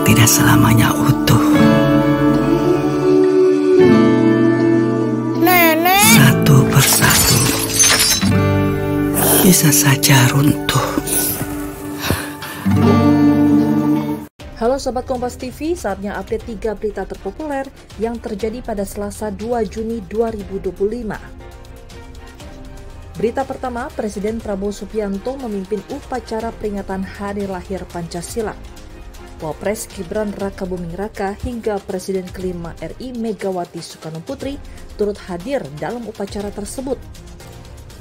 tidak selamanya utuh. Nenek. Satu persatu bisa saja runtuh. Halo Sobat Kompas TV, saatnya update 3 berita terpopuler yang terjadi pada Selasa 2 Juni 2025. Berita pertama, Presiden Prabowo Subianto memimpin upacara peringatan Hari Lahir Pancasila. Wapres Gibran Rakabuming Raka hingga Presiden kelima RI Megawati Soekarno Putri turut hadir dalam upacara tersebut.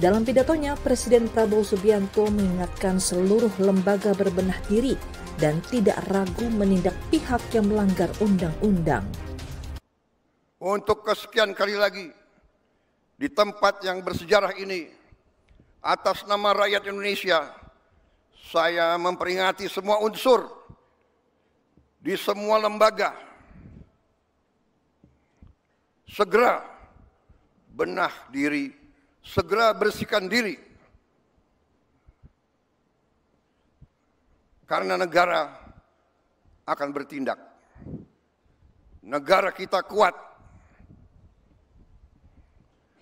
Dalam pidatonya, Presiden Prabowo Subianto mengingatkan seluruh lembaga berbenah diri dan tidak ragu menindak pihak yang melanggar undang-undang. Untuk kesekian kali lagi, di tempat yang bersejarah ini, atas nama rakyat Indonesia, saya memperingati semua unsur di semua lembaga. Segera benah diri, segera bersihkan diri. Karena negara akan bertindak. Negara kita kuat.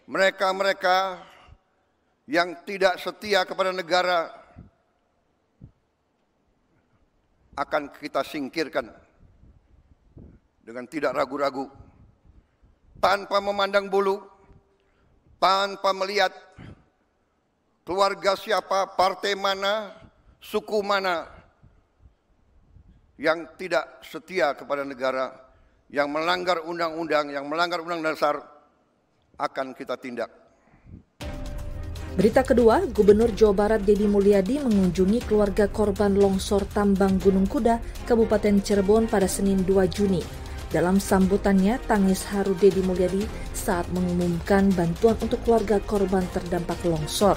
Mereka-mereka yang tidak setia kepada negara akan kita singkirkan dengan tidak ragu-ragu, tanpa memandang bulu, tanpa melihat keluarga siapa, partai mana, suku mana yang tidak setia kepada negara, yang melanggar undang-undang, yang melanggar undang dasar, akan kita tindak. Berita kedua, Gubernur Jawa Barat Deddy Mulyadi mengunjungi keluarga korban longsor tambang Gunung Kuda, Kabupaten Cirebon pada Senin 2 Juni. Dalam sambutannya, tangis haru Deddy Mulyadi saat mengumumkan bantuan untuk keluarga korban terdampak longsor.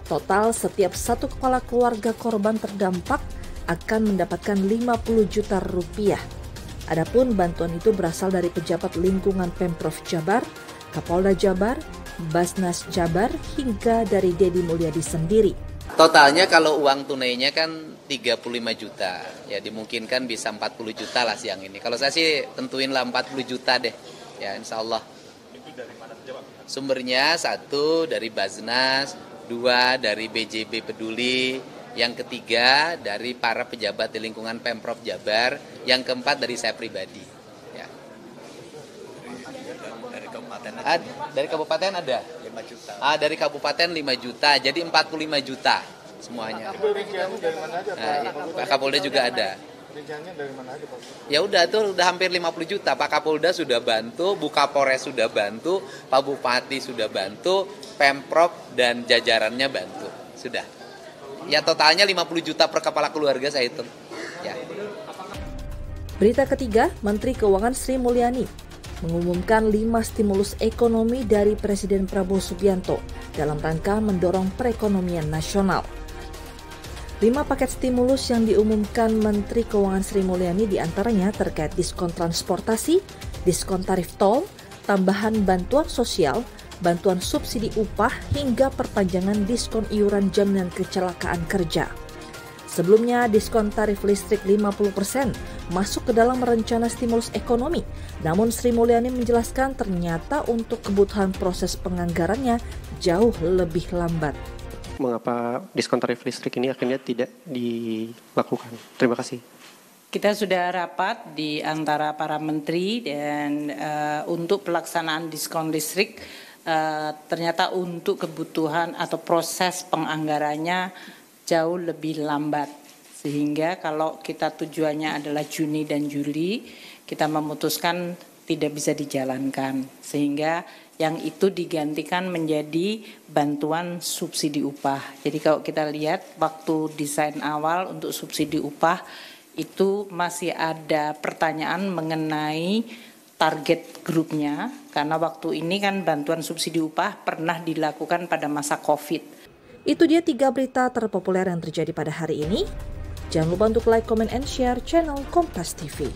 Total setiap satu kepala keluarga korban terdampak akan mendapatkan 50 juta rupiah. Adapun bantuan itu berasal dari pejabat lingkungan Pemprov Jabar, Kapolda Jabar, Basnas Jabar, hingga dari Deddy Mulyadi sendiri. Totalnya kalau uang tunainya kan 35 juta, ya dimungkinkan bisa 40 juta lah siang ini. Kalau saya sih tentuinlah 40 juta deh, ya insya Allah. Itu dari mana saja Pak? Sumbernya 1 dari Basnas, 2 dari BJB Peduli, yang ketiga dari para pejabat di lingkungan Pemprov Jabar, yang keempat dari saya pribadi. Ya. Dari kabupaten ada 5 juta. Dari kabupaten 5 juta, jadi 45 juta semuanya. Itu rinciannya dari mana aja Pak? Pak Kapolda juga ada. Rinciannya dari mana aja Pak? Ya udah tuh udah hampir 50 juta. Pak Kapolda sudah bantu, Bu Kapolres sudah bantu, Pak Bupati sudah bantu, Pemprov dan jajarannya bantu. Sudah. Ya totalnya 50 juta per kepala keluarga saya hitung. Ya. Berita ketiga, Menteri Keuangan Sri Mulyani mengumumkan 5 stimulus ekonomi dari Presiden Prabowo Subianto dalam rangka mendorong perekonomian nasional. 5 paket stimulus yang diumumkan Menteri Keuangan Sri Mulyani diantaranya terkait diskon transportasi, diskon tarif tol, tambahan bantuan sosial, bantuan subsidi upah, hingga perpanjangan diskon iuran jaminan kecelakaan kerja. Sebelumnya, diskon tarif listrik 50% masuk ke dalam rencana stimulus ekonomi. Namun Sri Mulyani menjelaskan ternyata untuk kebutuhan proses penganggarannya jauh lebih lambat. Mengapa diskon tarif listrik ini akhirnya tidak dilakukan? Terima kasih. Kita sudah rapat di antara para menteri dan untuk pelaksanaan diskon listrik ternyata untuk kebutuhan atau proses penganggarannya jauh lebih lambat. Sehingga kalau kita tujuannya adalah Juni dan Juli, kita memutuskan tidak bisa dijalankan. Sehingga yang itu digantikan menjadi bantuan subsidi upah. Jadi kalau kita lihat waktu desain awal untuk subsidi upah itu masih ada pertanyaan mengenai target grupnya, karena waktu ini kan bantuan subsidi upah pernah dilakukan pada masa COVID. Itu dia 3 berita terpopuler yang terjadi pada hari ini. Jangan lupa untuk like, comment, and share channel Kompas TV.